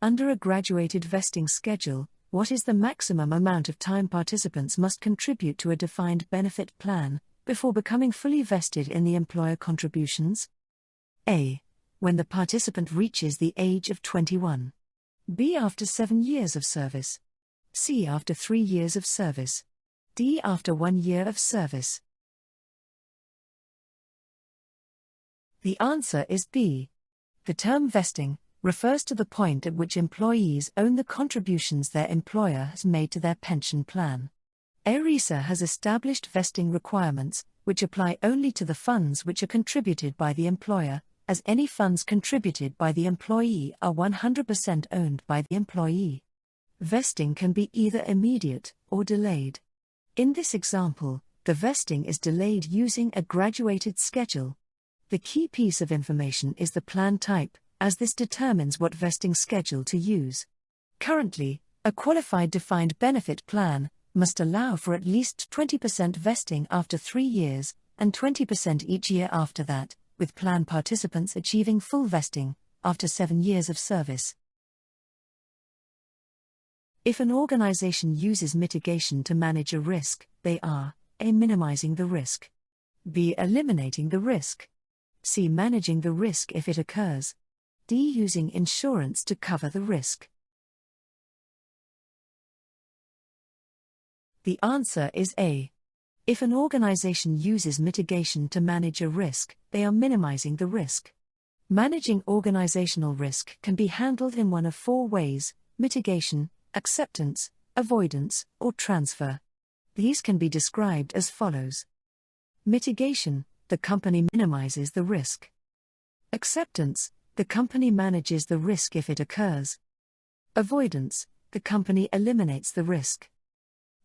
Under a graduated vesting schedule, what is the maximum amount of time participants must contribute to a defined benefit plan before becoming fully vested in the employer contributions? A. When the participant reaches the age of 21. B. After 7 years of service. C. After 3 years of service. D. After 1 year of service. The answer is B. The term vesting refers to the point at which employees own the contributions their employer has made to their pension plan. ERISA has established vesting requirements, which apply only to the funds which are contributed by the employer, as any funds contributed by the employee are 100% owned by the employee. Vesting can be either immediate or delayed. In this example, the vesting is delayed using a graduated schedule. The key piece of information is the plan type, as this determines what vesting schedule to use. Currently, a qualified defined benefit plan must allow for at least 20% vesting after 3 years, and 20% each year after that, with plan participants achieving full vesting after 7 years of service. If an organization uses mitigation to manage a risk, they are A. Minimizing the risk. B. Eliminating the risk. C. Managing the risk if it occurs. D. Using insurance to cover the risk. The answer is A. If an organization uses mitigation to manage a risk, they are minimizing the risk. Managing organizational risk can be handled in one of 4 ways: mitigation, acceptance, avoidance, or transfer. These can be described as follows. Mitigation: the company minimizes the risk. Acceptance: the company manages the risk if it occurs. Avoidance: the company eliminates the risk.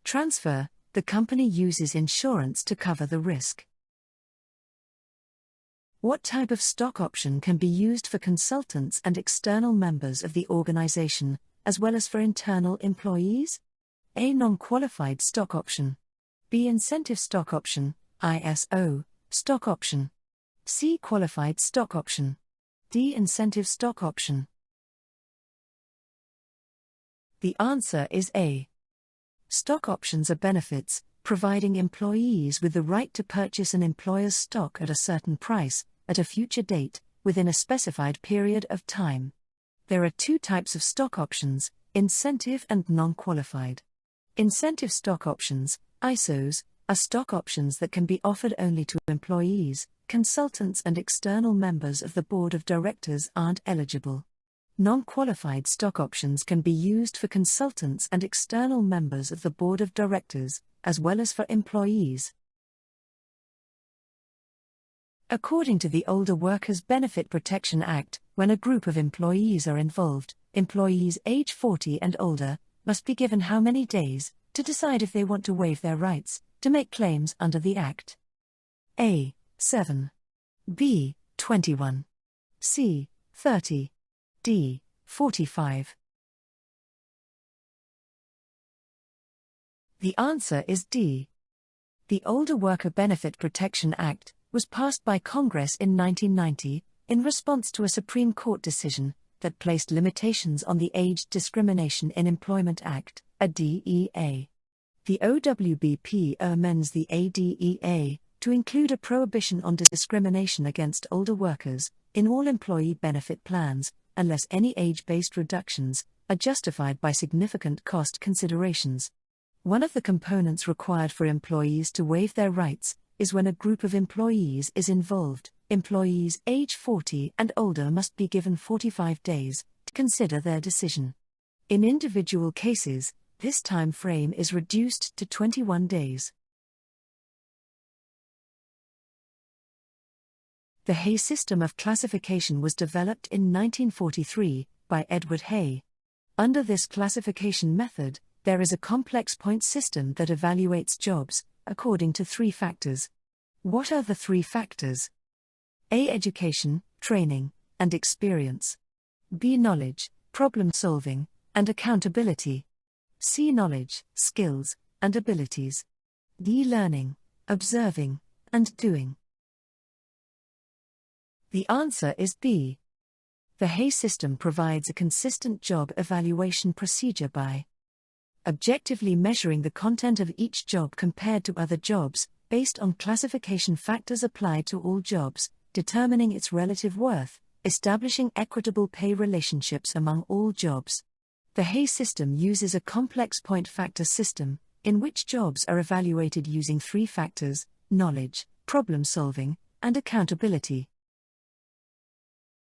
Transfer: the company uses insurance to cover the risk. What type of stock option can be used for consultants and external members of the organization, as well as for internal employees? A. Non-qualified stock option. B. Incentive stock option, ISO, stock option. C. Qualified stock option. D. Incentive stock option. The answer is A. Stock options are benefits, providing employees with the right to purchase an employer's stock at a certain price, at a future date, within a specified period of time. There are 2 types of stock options, incentive and non-qualified. Incentive stock options, ISOs, are stock options that can be offered only to employees. Consultants and external members of the board of directors aren't eligible. Non-qualified stock options can be used for consultants and external members of the board of directors, as well as for employees. According to the Older Workers Benefit Protection Act, when a group of employees are involved, employees age 40 and older must be given how many days to decide if they want to waive their rights to make claims under the Act? A. 7. B. 21. C. 30. D. 45. The answer is D. The Older Worker Benefit Protection Act was passed by Congress in 1990 in response to a Supreme Court decision that placed limitations on the Age Discrimination in Employment Act, ADEA. The OWBPA amends the ADEA to include a prohibition on discrimination against older workers in all employee benefit plans, unless any age-based reductions are justified by significant cost considerations. One of the components required for employees to waive their rights is when a group of employees is involved. Employees age 40 and older must be given 45 days to consider their decision. In individual cases, this time frame is reduced to 21 days. The Hay system of classification was developed in 1943 by Edward Hay. Under this classification method, there is a complex point system that evaluates jobs according to 3 factors. What are the 3 factors? A. Education, training, and experience. B. Knowledge, problem solving, and accountability. C. Knowledge, skills, and abilities. D. Learning, observing, and doing. The answer is B. The HAY system provides a consistent job evaluation procedure by objectively measuring the content of each job compared to other jobs, based on classification factors applied to all jobs, determining its relative worth, establishing equitable pay relationships among all jobs. The HAY system uses a complex point factor system, in which jobs are evaluated using 3 factors: knowledge, problem solving, and accountability.